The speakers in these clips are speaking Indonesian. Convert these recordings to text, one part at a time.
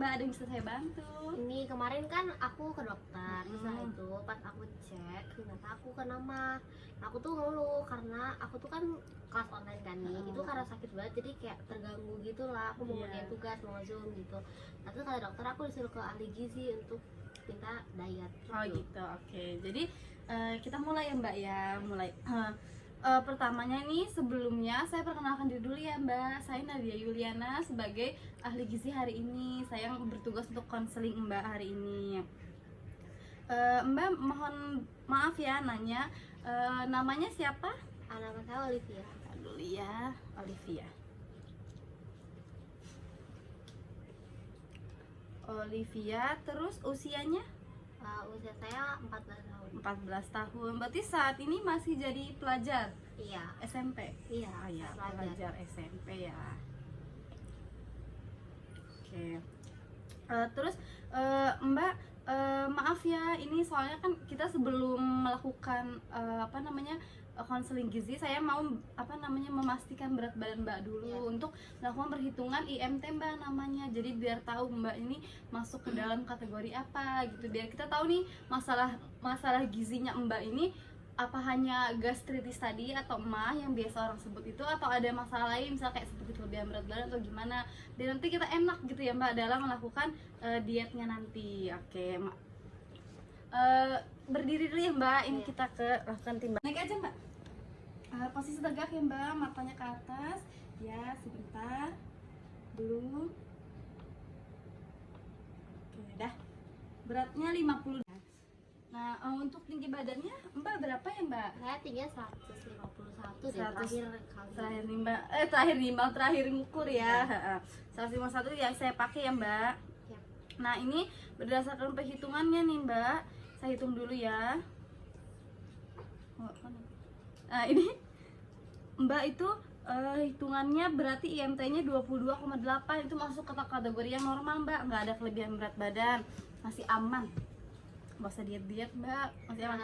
Mbak? Ada yang bisa saya bantu? Ini kemarin kan aku ke dokter, setelah itu pas aku cek ternyata aku kena mah. Aku tuh ngeluh karena aku tuh kan kelas online kan nih, itu karena sakit banget jadi kayak terganggu gitu lah. Aku mau ngerjain tugas, mau nge-zoom gitu. Tapi kata dokter aku disuruh ke ahli gizi untuk minta diet gitu. Oh gitu, oke. Jadi kita mulai ya Mbak ya, mulai. Pertamanya nih sebelumnya saya perkenalkan diri dulu ya Mbak. Saya Nadia Yuliana sebagai ahli gizi hari ini. Saya yang bertugas untuk konseling Mbak hari ini. Mbak mohon maaf ya nanya, namanya siapa? Nama saya Olivia. Dulu ya, Olivia. Olivia, terus usianya? Usia saya 14 tahun. 14 tahun. Berarti saat ini masih jadi pelajar Iya. SMP? Iya, Oh ya, pelajar SMP ya. Oke. Terus Mbak, maaf ya, ini soalnya kan kita sebelum melakukan konseling gizi, saya mau memastikan berat badan Mbak dulu untuk melakukan perhitungan IMT Mbak namanya. Jadi biar tahu Mbak ini masuk ke dalam kategori apa gitu. Biar kita tahu nih masalah gizinya Mbak ini apa hanya gastritis tadi atau emah yang biasa orang sebut itu, atau ada masalah lain misalnya kayak seperti kelebihan berat badan atau gimana. Dan nanti kita enak gitu ya Mbak dalam melakukan dietnya nanti. Oke, berdiri dulu ya Mbak. Ini kita ke lakukan timbang. Naik aja Mbak. Posisi tegak ya Mbak, matanya ke atas. Ya, sebentar dulu. Oke, dah. Beratnya 50. Nah, untuk tinggi badannya Mbak berapa ya Mbak? Saya tingginya 151 deh, 100, terakhir ngukur ya. 151 yang saya pakai ya Mbak. Ya. Nah, ini berdasarkan perhitungannya nih Mbak. Saya hitung dulu ya. Nah, ini Mbak itu hitungannya berarti IMT-nya 22,8. Itu masuk ke kategori yang normal Mbak, nggak ada kelebihan berat badan, masih aman. Nggak usah diet Mbak, masih aman.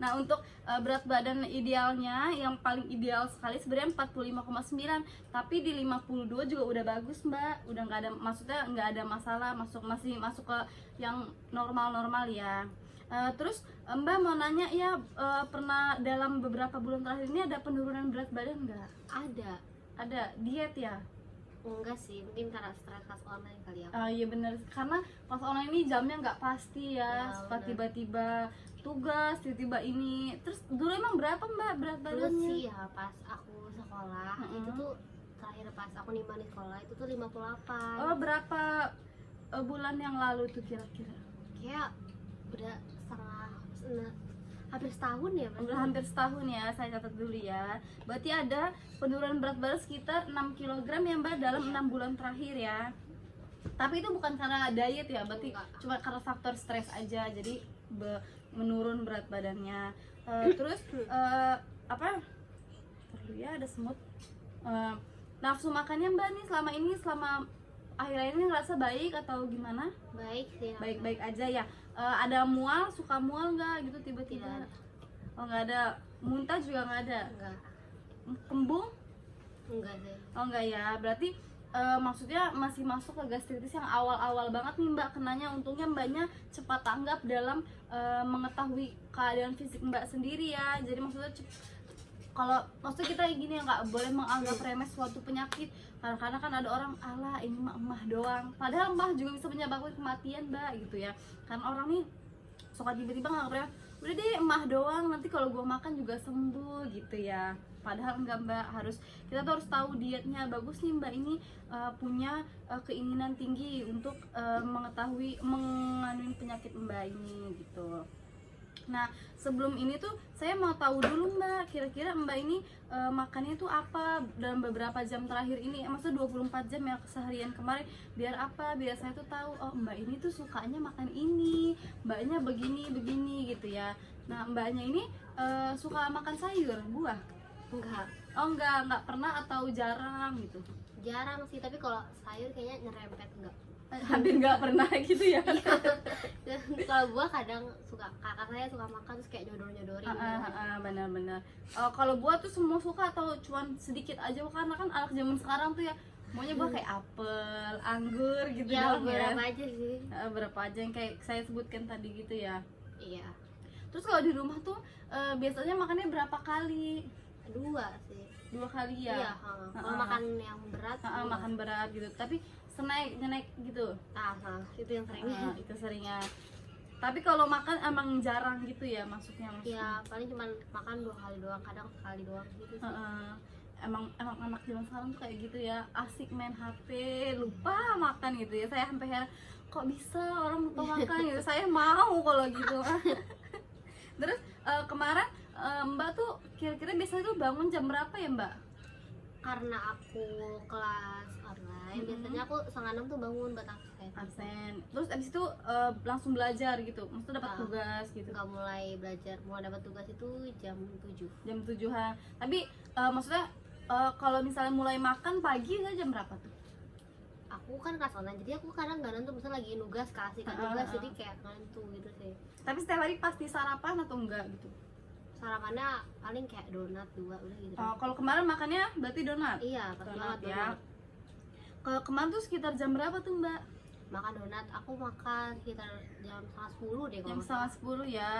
Nah, untuk berat badan idealnya yang paling ideal sekali sebenarnya 45,9, tapi di 52 juga udah bagus Mbak. Udah nggak ada, maksudnya nggak ada masalah, masih masuk ke yang normal ya. Terus Mbak mau nanya ya, pernah dalam beberapa bulan terakhir ini ada penurunan berat badan nggak? Ada diet ya? Enggak sih, mungkin karena stres kelas online kali ya. Iya bener, karena kelas online ini jamnya nggak pasti ya, suka tiba-tiba tugas, tiba-tiba ini. Terus dulu emang berapa Mbak berat Dulu badannya? sih ya pas aku sekolah, itu tuh terakhir pas aku nimbang di sekolah itu tuh 58. Oh, berapa bulan yang lalu tuh kira-kira? Kayak udah hampir setahun ya Mas? Udah hampir setahun ya, saya catat dulu ya. Berarti ada penurunan berat badan sekitar 6 kg ya Mbak dalam 6 bulan terakhir ya. Tapi itu bukan karena diet ya, berarti cuma karena faktor stres aja, jadi menurun berat badannya. Terus perlu ya, ada semut. Nafsu makannya Mbak nih selama akhir-akhir ini ngerasa baik atau gimana? Baik sih. Baik-baik aja ya. Ada mual, suka mual nggak gitu tiba-tiba? Oh nggak ada. Muntah juga nggak ada? Enggak. Kembung? Enggak sih. Oh enggak ya, berarti maksudnya masih masuk ke gastritis yang awal-awal banget nih Mbak kenanya. Untungnya Mbaknya cepat tanggap dalam mengetahui keadaan fisik Mbak sendiri ya. Jadi maksudnya kalau maksudnya kita gini ya, nggak boleh menganggap remeh suatu penyakit. Karena kan ada orang, alah ini mah emah doang, padahal emah juga bisa menyebabkan kematian Mbak gitu ya. Kan orang nih suka tiba-tiba nganggap remeh, udah deh emah doang, nanti kalau gua makan juga sembuh gitu ya. Padahal enggak Mbak, kita tuh harus tahu dietnya. Bagus nih Mbak ini punya keinginan tinggi untuk mengetahui mengenai penyakit Mbak ini gitu. Nah, sebelum ini tuh saya mau tahu dulu Mbak, kira-kira Mbak ini makannya tuh apa dalam beberapa jam terakhir ini, maksudnya 24 jam ya seharian kemarin, biar saya tuh tahu, oh Mbak ini tuh sukanya makan ini, Mbaknya begini gitu ya. Nah, Mbaknya ini suka makan sayur, buah? Enggak. Oh enggak pernah atau jarang gitu? Jarang sih, tapi kalau sayur kayaknya nyerempet enggak. Hampir nggak pernah gitu ya. Kalau buah kadang kakak saya suka makan terus kayak nyodor-nyodorin gitu. Benar-benar. Kalau buah tuh semua suka atau cuman sedikit aja? Karena kan anak zaman sekarang tuh ya Maunya buah kayak apel, anggur gitu Ya doang ya. berapa aja sih. Berapa aja yang kayak saya sebutkan tadi gitu ya. Iya, Terus kalau di rumah tuh biasanya makannya berapa kali? 2 sih. 2 kali Iya, ya. kalau makan yang berat dua. Makan berat gitu. Tapi snack gitu. Itu yang sering. Itu seringnya. Tapi kalau makan emang jarang gitu ya maksudnya. Ya paling cuma makan 2 kali doang, kadang sekali doang gitu sih. Emang anak zaman sekarang tuh kayak gitu ya, asik main HP, lupa makan gitu ya. Saya sampai heran, kok bisa orang lupa makan gitu. Saya mau kalau gitu. Terus kemarin Mbak tuh kira-kira biasanya tuh bangun jam berapa ya Mbak? Karena aku kelas online, biasanya aku 5:30 tuh bangun buat absen. Absen. Terus abis itu langsung belajar gitu, maksudnya dapat tugas gitu. Nggak mulai belajar, mulai dapat tugas itu jam 7. Jam 7-an. Tapi maksudnya kalau misalnya mulai makan pagi itu jam berapa tuh? Aku kan kelas online, jadi aku kadang nggak nentu, misalnya lagi nugas, kasih kan tugas, jadi kayak nggak nentu gitu sih. Tapi setiap hari pasti sarapan atau enggak gitu? Sarapannya paling kayak donat 2 udah gitu. Kalau kemarin makannya berarti donat? Iya, pas Donat banget ya. donat. Kalau kemarin tuh sekitar jam berapa tuh Mbak? Makan donat, aku makan sekitar jam 9:30 deh Jam kalau nggak 9:30 ya.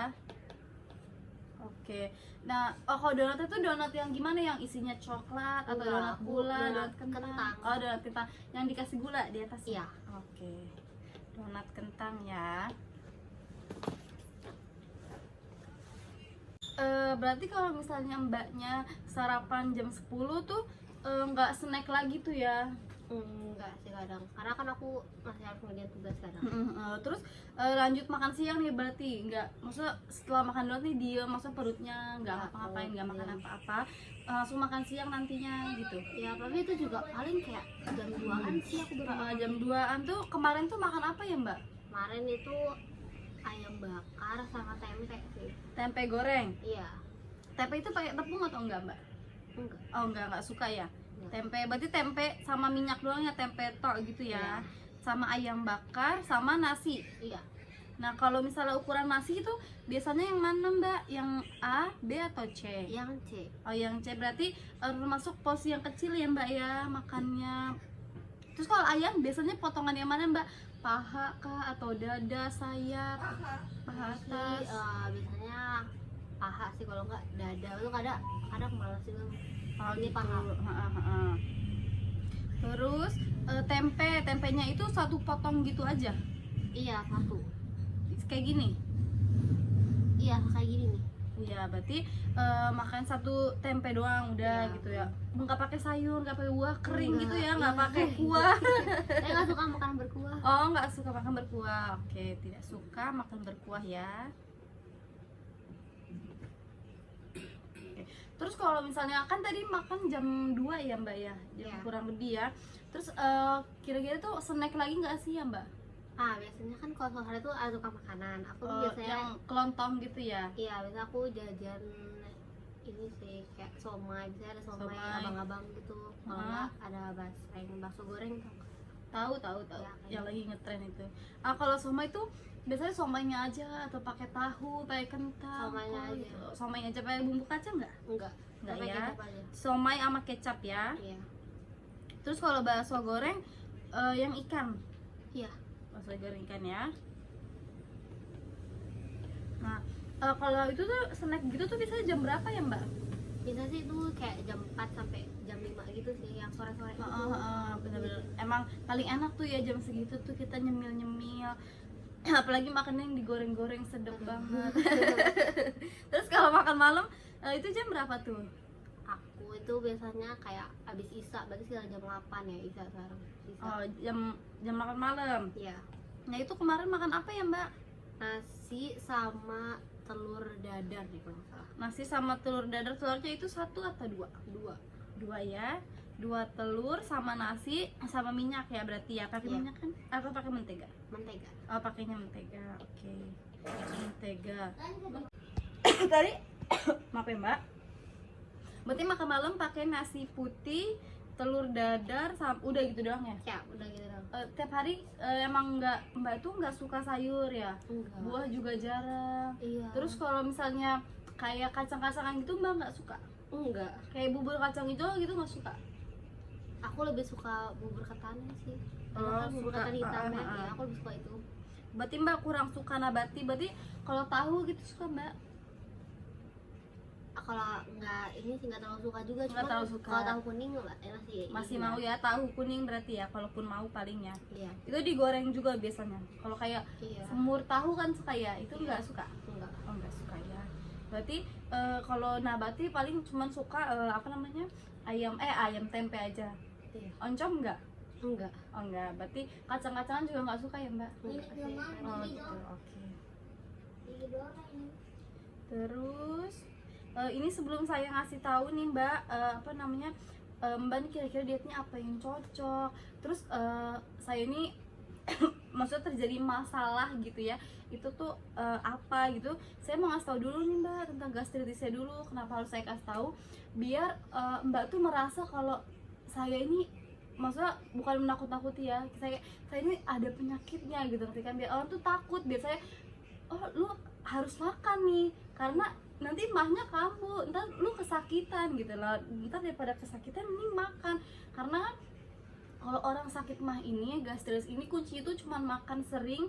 Oke. Nah, kalau donat itu donat yang gimana? Yang isinya coklat atau Enggak, donat aku gula, donat donat kentang? kentang. Oh, donat kentang yang dikasih gula di atasnya. Iya. Oke. Donat kentang ya. Berarti kalau misalnya Mbaknya sarapan jam 10 tuh nggak snack lagi tuh ya? Enggak sih kadang, karena kan aku masih harus ngerjain tugas kadang. Terus lanjut makan siang nih berarti nggak, maksudnya setelah makan donat nih dia maksudnya perutnya nggak ngapa-ngapain, nggak makan apa-apa, langsung makan siang nantinya gitu. Ya tapi itu juga paling kayak jam 2-an sih aku baru makan. Jam 2-an tuh kemarin tuh makan apa ya Mbak? Kemarin itu ayam bakar sama tempe sih. Tempe goreng. Iya. Tempe itu pakai tepung atau enggak Mbak? Enggak. Oh enggak suka ya. Enggak. Tempe berarti tempe sama minyak doang ya, tempe tok gitu ya. Iya. Sama ayam bakar sama nasi. Iya. Nah kalau misalnya ukuran nasi itu biasanya yang mana Mbak? Yang A, B atau C? Yang C. Oh yang C berarti termasuk porsi yang kecil ya Mbak ya makannya. Terus kalau ayam biasanya potongan yang mana Mbak? Paha kah atau dada, sayap? Paha atas. Biasanya paha sih, kalau enggak dada itu kadang malas juga. Oh, ini gitu. paha. Terus tempenya itu satu potong gitu aja. Iya, satu. Kayak gini. Iya, kayak gini nih. Iya, berarti makan satu tempe doang udah Iya. gitu ya. Nggak pakai sayur, nggak pakai buah kering Enggak, gitu ya, nggak iya. pakai kuah. Saya nggak suka makan berkuah. Oh, nggak suka makan berkuah. Oke, tidak suka makan berkuah ya. Oke. Terus kalau misalnya kan tadi makan jam 2 ya Mbak ya, jam Iya. kurang lebih ya. Terus kira-kira tuh snack lagi nggak sih ya Mbak? Biasanya kan kalau sore itu ada tukang makanan. Aku biasanya Yang kelontong gitu ya. iya, biasanya aku jajan ini sih kayak somai, biasanya ada somai Somai. abang-abang gitu. Kalau enggak ada bakso goreng tuh. Tahu Ya, kayak yang lagi ngetren itu. Kalau somai tuh biasanya somainya aja atau pakai tahu, pakai kentang. Somainya aja. Gitu. Somainya aja pakai bumbu kacang nggak? Enggak Enggak pakai ya. kecap aja. Somai sama kecap ya. Iya. Terus kalau bakso goreng yang ikan. Iya. Bakso goreng ikan ya. Nah, kalau itu tuh snack gitu tuh biasanya jam berapa ya Mbak? Biasanya sih itu kayak jam 4 sampai jam 5 gitu sih, yang sore-sore itu. Bener-bener emang paling enak tuh ya jam segitu tuh kita nyemil-nyemil. Apalagi makannya yang digoreng-goreng sedap banget. Terus kalau makan malam itu jam berapa tuh? Aku itu biasanya kayak abis isya, berarti sekitar jam 8 ya isya sekarang. Isya. Oh, jam makan malam. Iya. Nah, itu kemarin makan apa ya, Mbak? Nasi sama telur dadar nih kalau nggak salah. Nasi sama telur dadar. Telurnya itu 1 atau 2? 2 ya. 2 telur sama nasi sama minyak ya berarti ya. Pakai Iya. minyak kan? Atau pakai mentega? Mentega. Oh, pakainya mentega. Oke. Mentega. Tadi maaf ya, Mbak. Berarti makan malam pakai nasi putih, telur dadar, sama udah gitu doang ya? Ya, udah gitu dong. Tiap hari emang Mbak tuh nggak suka sayur ya? Enggak. Buah juga jarang. Iya. Terus kalau misalnya kayak kacang-kacangan gitu Mbak nggak suka? enggak. Kayak bubur kacang hijau gitu nggak suka? Aku lebih suka bubur ketannya sih. Oh, Karena kan bubur suka. ketan hitam ya, Ah. ya aku lebih suka itu. Berarti mbak kurang suka nabati, berarti kalau tahu gitu suka mbak? Kalau nggak ini sih nggak terlalu suka juga, Nggak cuma terlalu suka. kalau tahu kuning Masih iya. mau ya tahu kuning berarti ya, kalaupun mau palingnya. Iya, Itu digoreng juga biasanya. Kalau kayak iya. semur tahu kan suka ya, itu nggak suka. Enggak. Oh nggak suka ya. Berarti kalau nabati paling cuman suka apa namanya, ayam tempe aja. Iya. Oncom nggak? Enggak. Oh enggak, berarti kacang-kacangan juga nggak suka ya mbak? Enggak. Oh gitu, oke. Terus ini sebelum saya ngasih tahu nih mbak, apa namanya, mbak nih kira-kira dietnya apa yang cocok. Terus saya ini maksudnya terjadi masalah gitu ya, itu tuh apa gitu. Saya mau ngasih tahu dulu nih mbak tentang gastritisnya dulu. Kenapa harus saya kasih tahu? Biar mbak tuh merasa kalau saya ini, maksudnya bukan menakut-nakuti ya, saya ini ada penyakitnya gitu, ngerti kan? Biar orang tuh takut, biar saya, oh lu harus makan nih karena nanti mahnya kambuh, ntar lu kesakitan gitu loh. Ntar daripada kesakitan mending makan. Karena kan kalau orang sakit mah ini, gastritis ini, kunci itu cuma makan sering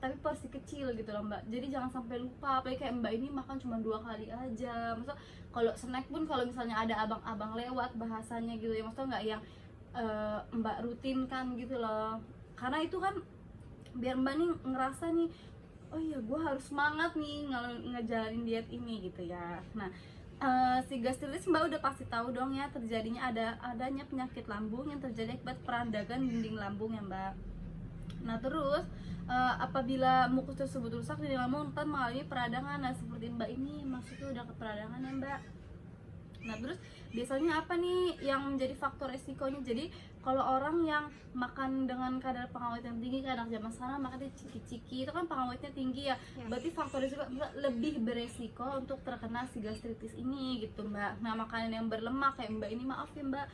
tapi porsi kecil gitu loh mbak. Jadi jangan sampai lupa, apalagi kayak mbak ini makan cuma 2 kali aja. Maksudnya kalau snack pun kalau misalnya ada abang-abang lewat bahasanya gitu ya, maksudnya nggak yang mbak rutin kan gitu loh. Karena itu kan biar mbak nih ngerasa nih, oh iya gue harus semangat nih ngejalanin diet ini gitu ya. Nah si gastritis mbak udah pasti tahu dong ya, terjadinya adanya penyakit lambung yang terjadi akibat perandagan dinding lambung ya mbak. Nah terus apabila mukus tersebut rusak, dinding lambung rentan mengalami peradangan. Nah seperti mbak ini maksudnya udah ke peradangan ya mbak. Nah terus biasanya apa nih yang menjadi faktor resikonya? Jadi kalau orang yang makan dengan kadar pengawet yang tinggi, kayak anak zaman sekarang makannya ciki-ciki, itu kan pengawetnya tinggi ya, berarti faktor resiko lebih beresiko untuk terkena si gastritis ini gitu mbak. Nah makanan yang berlemak kayak mbak ini, maaf ya mbak,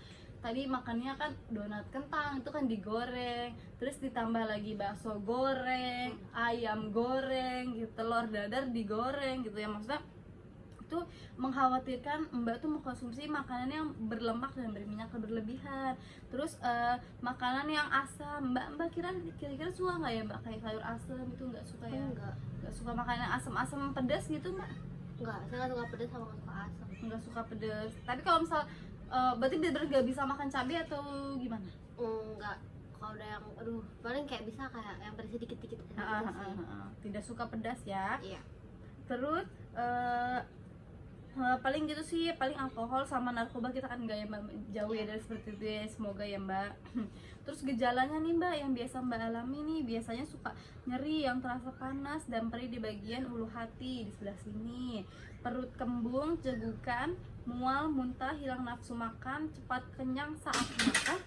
tadi makannya kan donat kentang, itu kan digoreng, terus ditambah lagi bakso goreng, ayam goreng gitu, telur dadar digoreng gitu ya. Maksudnya itu mengkhawatirkan mbak tuh mengkonsumsi makanan yang berlemak dan berminyak berlebihan. Terus makanan yang asam, mbak kira-kira suka nggak ya mbak, kayak sayur asam itu nggak suka ya? Nggak suka makanan asam-asam pedas gitu mbak? Enggak, saya nggak suka pedas sama nggak suka asam. Nggak suka pedas. Tapi kalau misal berarti bener-bener nggak bisa makan cabai atau gimana? Enggak. Kalau udah yang paling kayak bisa kayak yang pedasnya dikit-dikit gitu sih. Tidak suka pedas ya. Iya. Terus paling gitu sih, paling alkohol sama narkoba kita kan nggak ya mbak, jauh ya dari seperti itu ya, semoga ya mbak. Terus gejalanya nih mbak yang biasa mbak alami nih, biasanya suka nyeri yang terasa panas dan perih di bagian ulu hati di sebelah sini, perut kembung, cegukan, mual, muntah, hilang nafsu makan, cepat kenyang saat makan,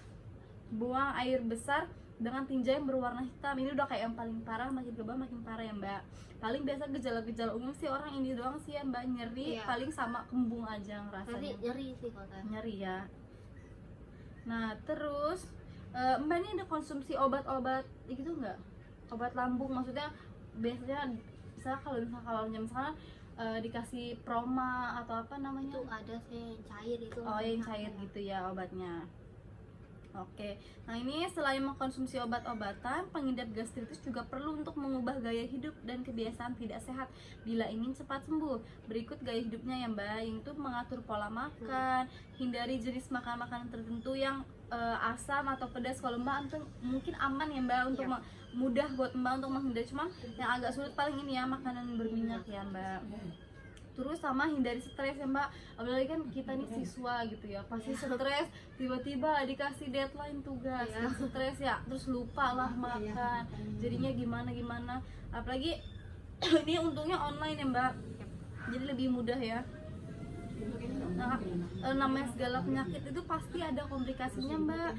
buang air besar dengan tinja yang berwarna hitam. Ini udah kayak yang paling parah, makin ke bawah makin parah ya mbak. Paling biasa gejala-gejala umum sih orang ini doang sih ya mbak, nyeri, iya. Paling sama kembung aja ngerasanya. Nanti nyeri sih kalau saya. Nyeri ya. Nah terus mbak ini ada konsumsi obat-obat gitu nggak? Obat lambung maksudnya, biasanya misalnya kalau jam sekarang dikasih Proma atau apa namanya? Itu ada sih yang cair itu. Oh yang cair gitu ya obatnya. Oke, nah ini selain mengkonsumsi obat-obatan, pengidap gastritis juga perlu untuk mengubah gaya hidup dan kebiasaan tidak sehat bila ingin cepat sembuh. Berikut gaya hidupnya ya mbak, yaitu mengatur pola makan, hindari jenis makanan-makanan tertentu yang asam atau pedas. Kalau mbak mungkin aman ya mbak untuk mudah buat mbak untuk menghindari, cuma yang agak sulit paling ini ya makanan berminyak ya mbak. Terus sama hindari stres ya mbak, apalagi kan kita nih siswa gitu ya, pasti stres, tiba-tiba dikasih deadline tugas, kan stres ya, terus lupa lah makan, jadinya gimana, apalagi ini untungnya online ya mbak, jadi lebih mudah ya. Nah, namanya segala penyakit itu pasti ada komplikasinya mbak.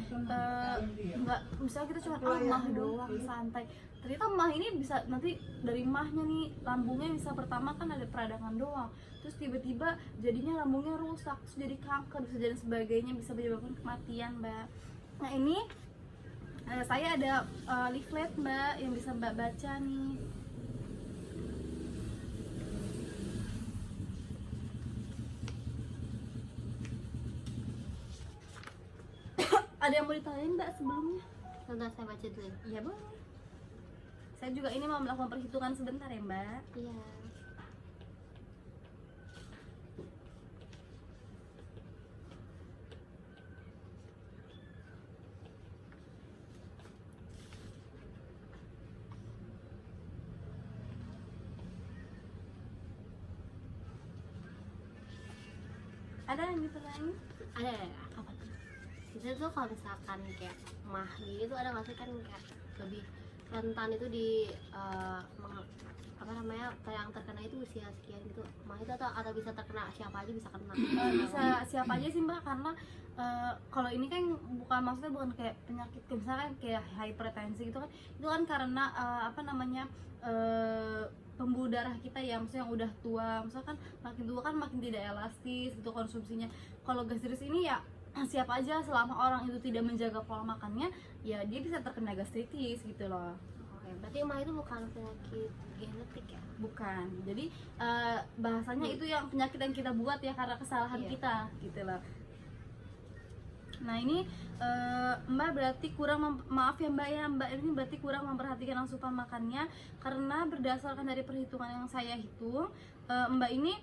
Nggak, misalnya kita cuma mah doang santai, ternyata mah ini bisa nanti dari mahnya nih lambungnya bisa pertama kan ada peradangan doang, terus tiba-tiba jadinya lambungnya rusak, terus jadi kanker, bisa jadi sebagainya, bisa menyebabkan kematian mbak. Nah ini saya ada leaflet mbak yang bisa mbak baca nih. Ada yang mau ditanyain mbak sebelumnya? Sebentar saya baca dulu. Iya boleh. Saya juga ini mau melakukan perhitungan sebentar ya mbak. Iya. Ada yang ditanyain? Ada apa tuh? Kita tuh kalau misalkan kayak mah gini tuh ada nggak sih kan kayak lebih rentan itu di apa namanya yang terkena itu usia sekian gitu. Mah itu atau bisa terkena siapa aja bisa kena. Bisa siapa aja sih mbak, karena kalau ini kan bukan, maksudnya bukan kayak penyakit misalkan kayak hipertensi gitu kan, itu kan karena apa namanya pembuluh darah kita ya, maksudnya yang udah tua, misalkan makin tua kan makin tidak elastis gitu konsumsinya. Kalau gastritis ini ya siapa aja selama orang itu tidak menjaga pola makannya ya dia bisa terkena gastritis gitu loh. Oke, berarti mah itu bukan penyakit genetik ya? Bukan, jadi bahasanya itu yang penyakit yang kita buat ya karena kesalahan Iya. kita gitu loh. Nah ini mbak berarti kurang maaf ya mbak ya, mbak ini berarti kurang memperhatikan asupan makannya, karena berdasarkan dari perhitungan yang saya hitung mbak ini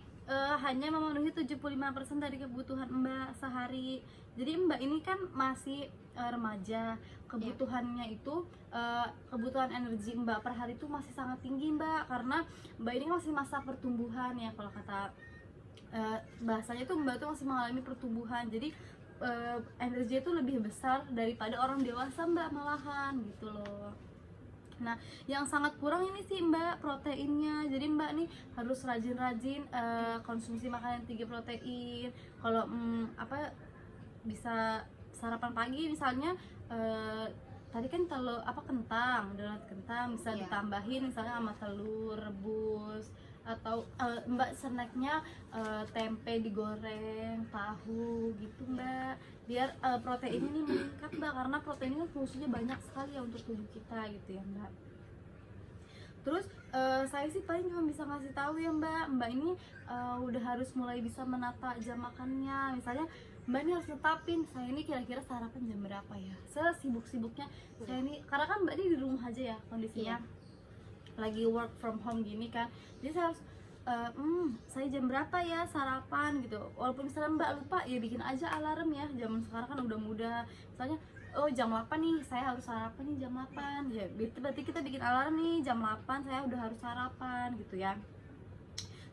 hanya memenuhi 75% dari kebutuhan mbak sehari. Jadi mbak ini kan masih remaja, kebutuhannya itu kebutuhan energi mbak per hari itu masih sangat tinggi mbak, karena mbak ini masih masa pertumbuhan ya, kalau kata bahasanya itu mbak itu masih mengalami pertumbuhan. Jadi energi itu lebih besar daripada orang dewasa mbak malahan gitu loh. Nah yang sangat kurang ini sih mbak proteinnya, jadi mbak nih harus rajin-rajin konsumsi makanan yang tinggi protein. Kalau apa bisa sarapan pagi misalnya tadi kan telur apa kentang, donat kentang bisa Iya. ditambahin misalnya sama telur rebus, atau mbak snacknya tempe digoreng, tahu gitu mbak, biar protein ini meningkat mbak, karena protein ini fungsinya banyak sekali ya untuk tubuh kita gitu ya mbak. Terus saya sih paling cuma bisa ngasih tahu ya mbak ini udah harus mulai bisa menata jam makannya. Misalnya mbak ini harus tetapin saya ini kira-kira sarapan jam berapa ya, sesibuk-sibuknya saya ini, karena kan mbak ini di rumah aja ya kondisinya, lagi work from home gini kan, jadi saya harus saya jam berapa ya sarapan gitu. Walaupun misalnya mbak lupa ya bikin aja alarm ya, zaman sekarang kan udah mudah, misalnya oh jam 8 nih saya harus sarapan nih jam 8 ya, berarti kita bikin alarm nih jam 8 saya udah harus sarapan gitu ya.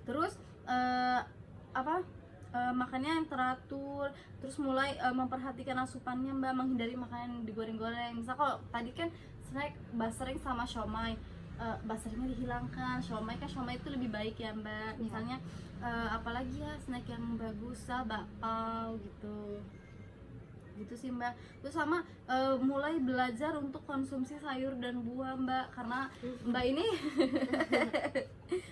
Terus makannya yang teratur, terus mulai memperhatikan asupannya mbak, menghindari makanan yang digoreng-goreng. Misal kalau tadi kan snack basreng sama siomay, basrengnya dihilangkan, siomay itu lebih baik ya mbak. Misalnya apalagi ya snack yang bagus lah, bakpao gitu sih mbak. Terus sama mulai belajar untuk konsumsi sayur dan buah mbak, karena mbak ini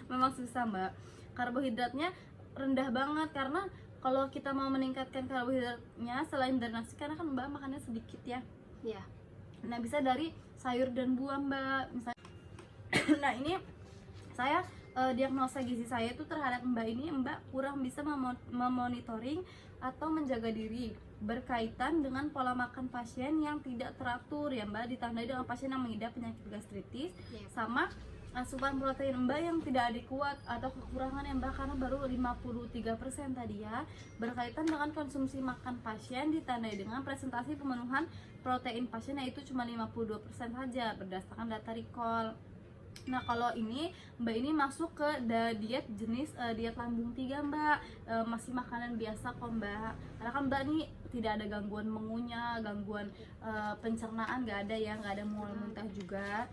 memang susah mbak, karbohidratnya rendah banget. Karena kalau kita mau meningkatkan karbohidratnya selain dari nasi, karena kan mbak makannya sedikit ya, Iya. nah bisa dari sayur dan buah mbak misalnya. Nah ini saya diagnosa gizi saya itu terhadap mbak ini, mbak kurang bisa memonitoring atau menjaga diri berkaitan dengan pola makan pasien yang tidak teratur ya mbak, ditandai dengan pasien yang mengidap penyakit gastritis, sama asupan protein mbak yang tidak adekuat atau kekurangan ya mbak, karena baru 53% tadi ya. Berkaitan dengan konsumsi makan pasien ditandai dengan presentasi pemenuhan protein pasien yaitu cuma 52% saja berdasarkan data recall. Nah kalau ini mbak ini masuk ke diet jenis diet lambung 3 mbak, masih makanan biasa kok mbak, karena kan mbak nih tidak ada gangguan mengunyah, gangguan pencernaan nggak ada ya, nggak ada mual muntah juga.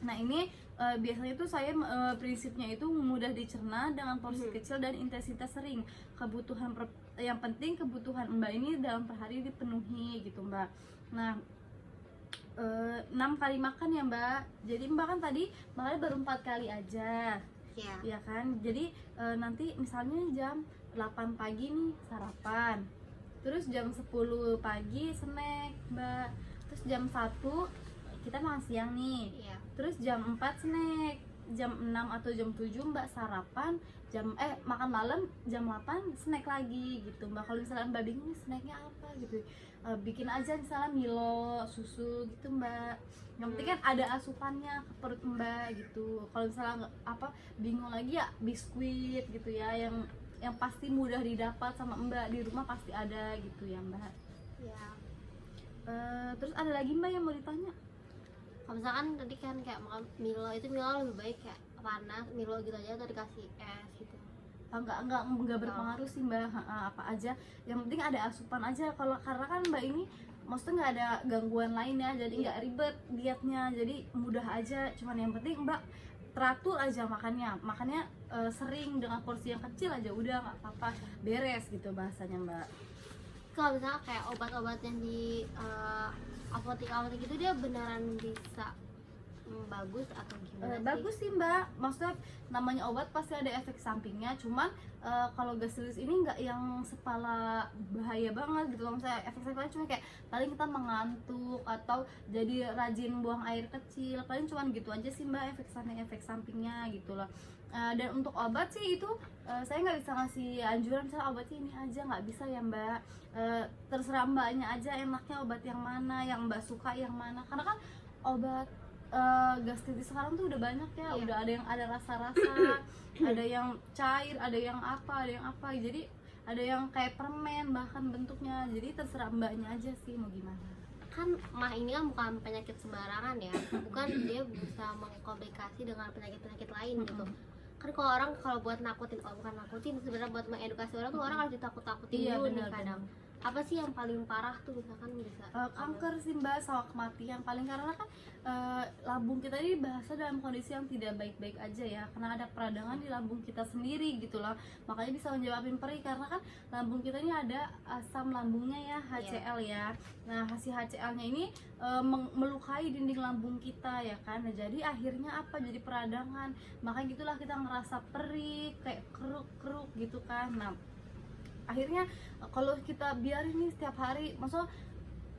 Nah ini biasanya tuh saya prinsipnya itu mudah dicerna dengan porsi kecil dan intensitas sering. Kebutuhan yang penting kebutuhan mbak ini dalam per hari dipenuhi gitu mbak. Nah 6 kali makan ya mbak, jadi mbak kan tadi makannya baru 4 kali aja ya kan, jadi nanti misalnya jam 8 pagi nih sarapan, terus jam 10 pagi snack mbak, terus jam 1 kita makan siang nih, terus jam 4 snack, jam 6 atau jam 7 mbak sarapan, makan malam jam 8 snack lagi gitu mbak. Kalau misalnya mbak bingung nih snacknya apa gitu, bikin aja misalnya Milo, susu gitu mbak. Yang penting kan ada asupannya ke perut mbak gitu. Kalau misalnya bingung lagi ya biskuit gitu ya, yang pasti mudah didapat sama mbak, di rumah pasti ada gitu ya mbak. Ya. Terus ada lagi mbak yang mau ditanya? Kalau misalkan tadi kan kayak makan Milo, itu Milo lebih baik kayak panas Milo gitu aja atau dikasih es gitu? Enggak berpengaruh sih mbak. Apa aja yang penting ada asupan aja. Kalau karena kan mbak ini maksudnya nggak ada gangguan lain ya, jadi nggak ribet dietnya, jadi mudah aja. Cuman yang penting mbak teratur aja makannya sering dengan porsi yang kecil aja, udah nggak apa-apa, beres gitu bahasanya mbak. Kalau misalnya kayak obat-obat yang di apotek gitu, dia beneran bisa bagus atau gimana sih? Bagus sih mbak, maksudnya namanya obat pasti ada efek sampingnya. Cuman kalau gastritis ini nggak yang sepala bahaya banget gitu. Kalau misalnya efek sampingnya cuma kayak paling kita mengantuk atau jadi rajin buang air kecil, paling cuman gitu aja sih mbak efek sampingnya gitu loh. Dan untuk obat sih itu saya nggak bisa ngasih anjuran misalnya obatnya ini aja, nggak bisa ya mbak. Terserah mbaknya aja enaknya obat yang mana, yang mbak suka yang mana, karena kan obat gastritis sekarang tuh udah banyak ya. Udah ada yang ada rasa-rasa, ada yang cair, ada yang apa, jadi ada yang kayak permen bahkan bentuknya. Jadi terserah mbaknya aja sih mau gimana. Kan mah ini kan bukan penyakit sembarangan ya, bukan dia bisa mengkomplikasi dengan penyakit-penyakit lain gitu. Kan kalau buat nakutin, bukan nakutin sebenarnya, buat mengedukasi orang tuh orang harus ditakut-takutin dulu nih kadang. Apa sih yang paling parah tuh misalkan bisa kanker sih mbak, sama kematian paling, karena kan lambung kita ini bahasa dalam kondisi yang tidak baik-baik aja ya, karena ada peradangan di lambung kita sendiri gitu loh. Makanya bisa menyebabkan perih, karena kan lambung kita ini ada asam lambungnya ya, HCl ya. Nah si HCl-nya ini melukai dinding lambung kita ya kan. Nah jadi akhirnya jadi peradangan. Makanya gitulah kita ngerasa perih, kayak keruk-keruk gitu kan. Nah akhirnya kalau kita biarin nih setiap hari, maksudnya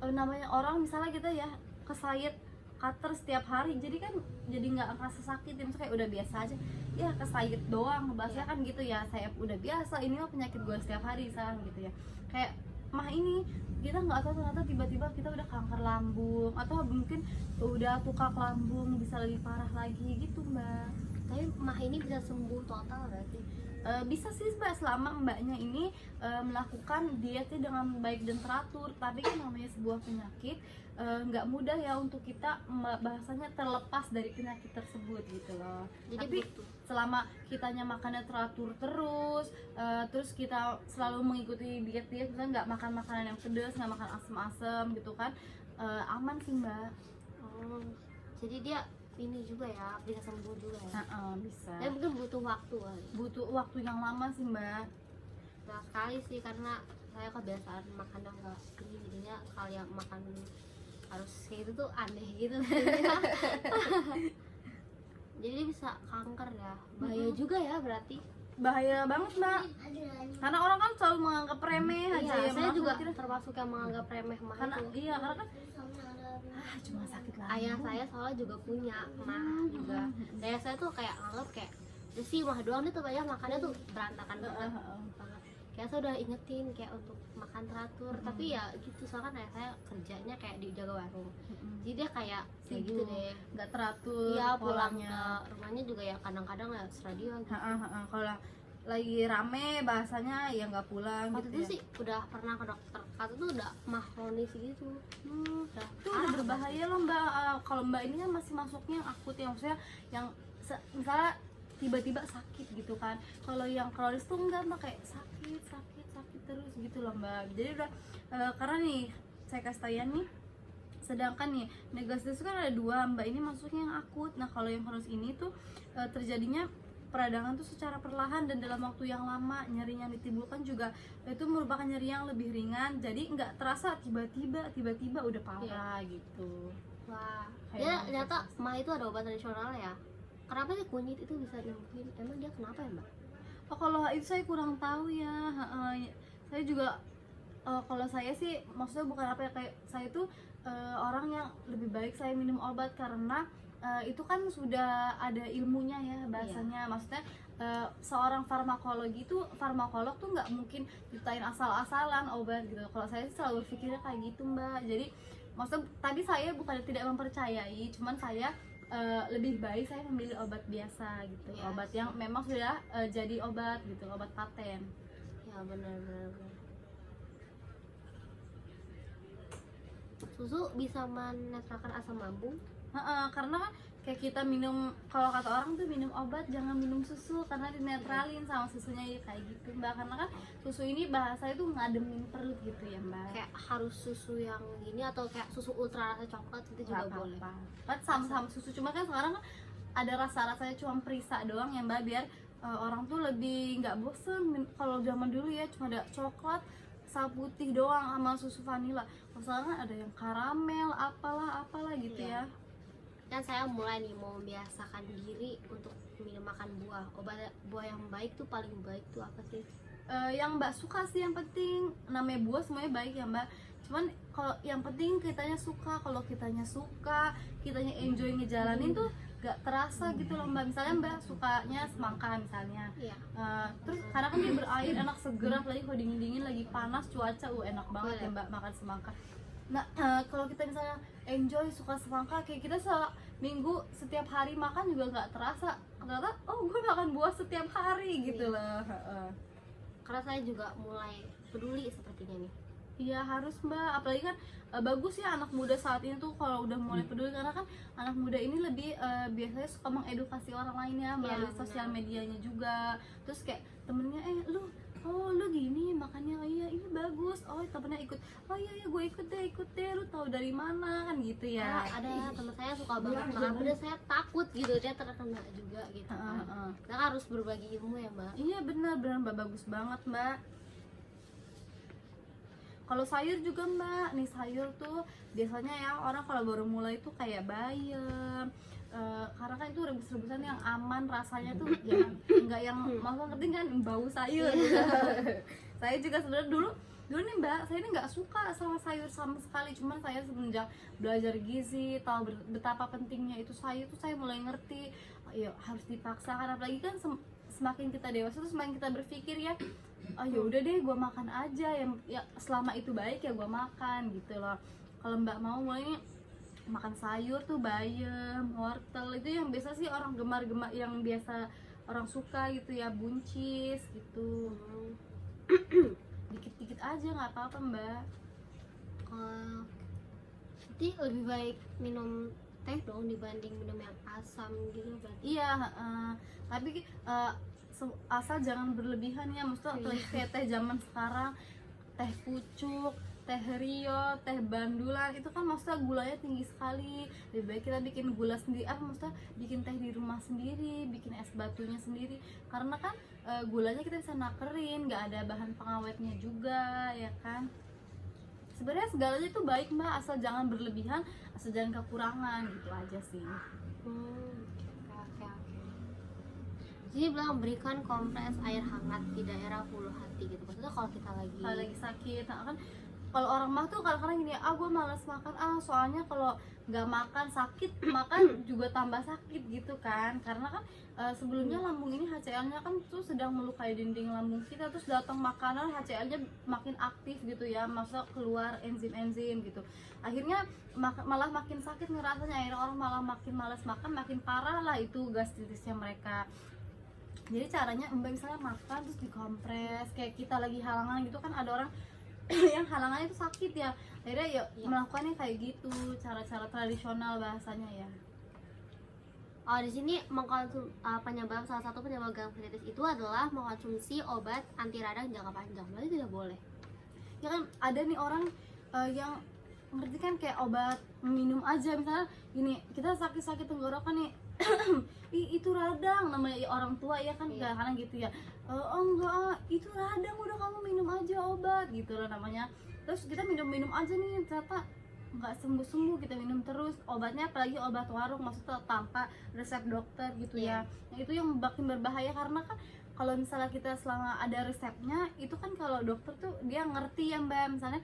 namanya orang misalnya kita ya kesayat cutter setiap hari, jadi kan jadi nggak ngerasa sakit ya, maksudnya kayak udah biasa aja ya, kesayat doang bahasanya kan gitu ya, saya udah biasa, ini mah penyakit gue setiap hari sekarang gitu ya. Kayak mah ini kita nggak tahu ternyata tiba-tiba kita udah kanker lambung, atau mungkin udah tukak lambung bisa lebih parah lagi gitu mbak. Tapi mah ini bisa sembuh total berarti? Bisa sih mbak, selama mbaknya ini melakukan dietnya dengan baik dan teratur. Tapi kan namanya sebuah penyakit nggak mudah ya untuk kita bahasanya terlepas dari penyakit tersebut gitu loh. Jadi tapi selama kitanya makannya teratur terus kita selalu mengikuti diet misalnya nggak makan makanan yang pedas, nggak makan asam-asam gitu kan, aman sih mbak. Jadi dia ini juga ya, bisa sembuh juga ya? Bisa. Tapi mungkin butuh waktu yang lama sih mbak. Nah sekali sih, karena saya kebiasaan makan yang nggak ini, jadinya sekali yang makan harus kayak gitu tuh aneh gitu. Jadi dia bisa kanker ya, bahaya juga ya berarti. Bahaya banget mbak, karena orang kan selalu menganggap remeh aja ya. Saya juga termasuk yang menganggap remeh mah karena itu. Karena kan cuma sakit lambung. Ayah saya soalnya juga punya mah juga. Ayah saya tuh kayak anggap kayak sih mah doang nih tuh, banyak makannya tuh berantakan banget. Kayak saya udah ingetin kayak untuk makan teratur, tapi ya gitu, soalnya kan ayah saya kerjanya kayak di jaga warung. Jadi dia kayak gitu deh, nggak teratur. Iya, pulang ke rumahnya juga ya kadang-kadang ya radio gitu. Kalau lagi rame bahasanya ya nggak pulang. Waktu gitu itu ya. sih udah pernah ke dokter, kata tuh udah mah kronis gitu. Itu udah berbahaya loh mbak. Kalau mbak ini kan masih masuknya yang akut ya, maksudnya yang misalnya tiba-tiba sakit gitu kan. Kalau yang kronis tuh enggak mbak, kayak sakit terus gitu loh mbak. Jadi udah karena nih saya kasih tau ya nih, sedangkan nih gastritis itu kan ada dua mbak, ini masuknya yang akut. Nah kalau yang kronis ini tuh terjadinya peradangan tuh secara perlahan dan dalam waktu yang lama. Nyeri yang ditimbulkan juga itu merupakan nyeri yang lebih ringan, jadi nggak terasa tiba-tiba udah parah gitu. Wah, ya ternyata mah itu ada obat tradisional ya. Kenapa sih kunyit itu bisa nyembuhin? Emang dia kenapa ya mbak? Kalau itu saya kurang tahu ya. Saya juga kalau saya sih maksudnya bukan apa ya, kayak saya tuh orang yang lebih baik saya minum obat, karena itu kan sudah ada ilmunya ya bahasanya. Maksudnya seorang farmakolog tuh nggak mungkin ciptain asal-asalan obat gitu. Kalau saya sih selalu berpikirnya kayak gitu Mbak. Jadi maksud tadi saya bukan tidak mempercayai, cuman saya lebih baik saya memilih obat biasa gitu, Iya obat sih. yang memang sudah jadi obat gitu, obat paten. Ya benar-benar. Susu bisa menetralkan asam lambung. Karena kan kayak kita minum, kalau kata orang tuh minum obat jangan minum susu karena dinetralin sama susunya ya, kayak gitu Mbak. Karena kan susu ini bahasa itu ngademin perut gitu ya Mbak. Kayak harus susu yang gini atau kayak susu ultra rasa coklat itu juga Nggak boleh. apa-apa. Kan sama-sama susu, cuma kan sekarang kan ada rasa-rasanya cuma perisa doang ya Mbak, biar orang tuh lebih nggak bosen. Kalau zaman dulu ya cuma ada coklat sawo putih doang sama susu vanila. Kalau sekarang kan ada yang karamel apalah gitu Iya. ya. Kan saya mulai nih mau membiasakan diri untuk minum makan buah. Obat buah yang baik tuh paling baik tuh apa sih? Yang Mbak suka sih yang penting, namanya buah semuanya baik ya Mbak. Cuman kalau yang penting kitanya suka, kalau kitanya suka, kitanya enjoy ngejalanin tuh gak terasa gitu loh Mbak. Misalnya Mbak sukanya semangka misalnya, Iya. terus karena kan dia berair enak seger, apalagi kalau dingin-dingin lagi panas cuaca enak banget ya Mbak makan semangka. Nah kalau kita misalnya enjoy suka semangka, kayak kita seminggu setiap hari makan juga nggak terasa, ternyata oh gue makan buah setiap hari gitu loh. Karena saya juga mulai peduli sepertinya nih. Iya harus Mbak, apalagi kan bagus ya anak muda saat ini tuh kalau udah mulai peduli, karena kan anak muda ini lebih biasanya suka mengedukasi orang lainnya melalui Iya, sosial benar. medianya juga. Terus kayak temennya lu gini makannya, oh iya ini bagus, oh temennya ikut, oh iya gue ikut deh, lu tahu dari mana kan gitu ya. Karena ada teman saya suka banget makan pedas, saya takut gitu dia terkena juga gitu kan. Kita kan harus berbagi ilmu ya Mbak. Iya benar Mbak, bagus banget Mbak. Kalau sayur juga Mbak, nih sayur tuh biasanya ya orang kalau baru mulai tuh kayak bayam, karena kan itu rebus-rebusan yang aman rasanya tuh, ya nggak yang maksudnya ngerti kan bau sayur gitu. Saya juga sebenarnya dulu nih Mbak, saya ini nggak suka sama sayur sama sekali, cuman saya semenjak belajar gizi, tahu betapa pentingnya itu sayur tuh saya mulai ngerti, ya harus dipaksakan, apalagi kan semakin kita dewasa tuh semakin kita berpikir ya, oh ya udah deh gue makan aja yang ya selama itu baik ya gue makan gitu loh. Kalau Mbak mau mulai makan sayur tuh bayam, wortel, itu yang biasa sih orang gemar-gemar, yang biasa orang suka gitu ya, buncis gitu. Dikit-dikit aja nggak apa-apa Mbak. Jadi lebih baik minum teh dong dibanding minum yang asam gitu berarti. Iya, tapi asal jangan berlebihan ya, maksudnya apalagi kayak teh zaman sekarang, teh pucuk, teh rio, teh bandulan, itu kan maksudnya gulanya tinggi sekali. Lebih baik kita bikin gula sendiri, maksudnya bikin teh di rumah sendiri, bikin es batunya sendiri, karena kan gulanya kita bisa nakerin, nggak ada bahan pengawetnya juga ya kan. Sebenarnya segalanya itu baik Mbak, asal jangan berlebihan, asal jangan kekurangan, gitu aja sih. Oke. Jadi bilang berikan kompres air hangat di daerah hulu hati gitu. Maksudnya kalau kita Kalau lagi sakit, nah kan kalau orang mah tuh kadang-kadang gini, gue malas makan, soalnya kalau nggak makan sakit, makan juga tambah sakit gitu kan. Karena kan sebelumnya lambung ini HCl-nya kan tuh sedang melukai dinding lambung kita, terus datang makanan HCl-nya makin aktif gitu ya, masuk keluar enzim-enzim gitu. Akhirnya malah makin sakit ngerasanya, akhirnya orang malah makin malas makan, makin parah lah itu gastritisnya mereka. Jadi caranya Mbak misalnya makan terus dikompres, kayak kita lagi halangan gitu kan, ada orang yang halangannya itu sakit ya, akhirnya ya melakukannya kayak gitu, cara-cara tradisional bahasanya ya. Oh, di sini penyebab salah satu penyebab gastritis itu adalah mengkonsumsi obat anti radang jangka panjang. Berarti tidak boleh. Ya kan ada nih orang yang ngerti kan kayak obat minum aja, misalnya gini, kita sakit-sakit tenggorokan nih itu radang, namanya orang tua ya kan, kadang-kadang gitu ya, oh enggak, itu radang, udah kamu minum aja obat gitu loh namanya. Terus kita minum aja nih, ternyata nggak sembuh-sembuh, kita minum terus obatnya, apalagi obat warung, maksudnya tanpa resep dokter gitu ya. Nah, itu yang makin berbahaya, karena kan kalau misalnya kita selama ada resepnya, itu kan kalau dokter tuh dia ngerti ya Mbak, misalnya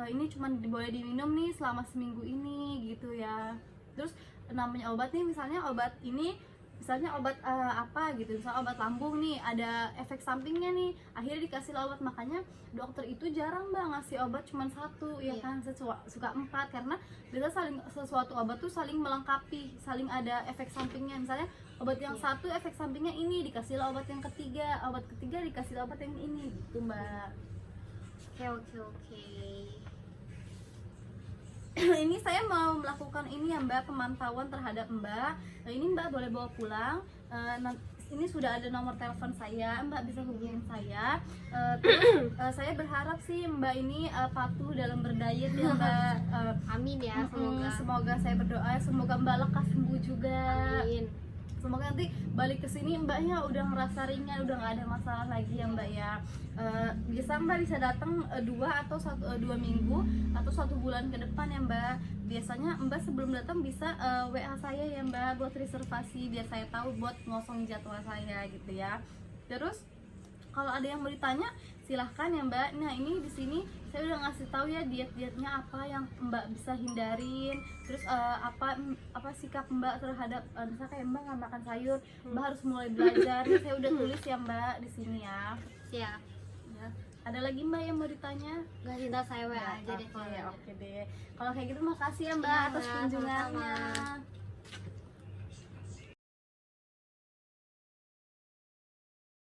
ini cuma boleh diminum nih selama seminggu ini gitu ya. Terus namanya obat nih, misalnya obat ini misalnya obat apa gitu, misalnya obat lambung nih ada efek sampingnya nih, akhirnya dikasih obat. Makanya dokter itu jarang mbak ngasih obat cuma satu ya kan, suka 4, karena biasa sesuatu obat tuh saling melengkapi, saling ada efek sampingnya. Misalnya obat yang satu efek sampingnya ini, dikasih obat yang ketiga, obat ketiga dikasih obat yang ini gitu mbak. Oke. Ini saya mau melakukan ini ya mbak, pemantauan terhadap mbak. Nah, ini mbak boleh bawa pulang. Ini sudah ada nomor telepon saya, mbak bisa hubungin saya. Terus saya berharap sih mbak ini patuh dalam berdiet ya mbak. Amin ya, Semoga saya berdoa semoga mbak lekas sembuh juga. Amin. Semoga nanti balik ke sini mbaknya udah ngerasa ringan, udah nggak ada masalah lagi ya mbak ya. Bisa mbak bisa datang 2 atau 2 minggu atau 1 bulan ke depan ya mbak. Biasanya mbak sebelum datang bisa WA saya ya mbak buat reservasi, biar saya tahu buat ngosongin jadwal saya gitu ya. Terus kalau ada yang mau ditanya silahkan ya mbak. Nah ini di sini saya udah ngasih tahu ya dietnya apa yang mbak bisa hindarin, terus apa sikap mbak terhadap misalnya kayak mbak nggak makan sayur, mbak harus mulai belajar. Saya udah tulis ya mbak di sini ya. Siap. Ya. Ada lagi mbak yang mau ditanya? Gak, cinta saya WA aja deh. Oke deh. Kalau kayak gitu makasih ya mbak atas kunjungannya.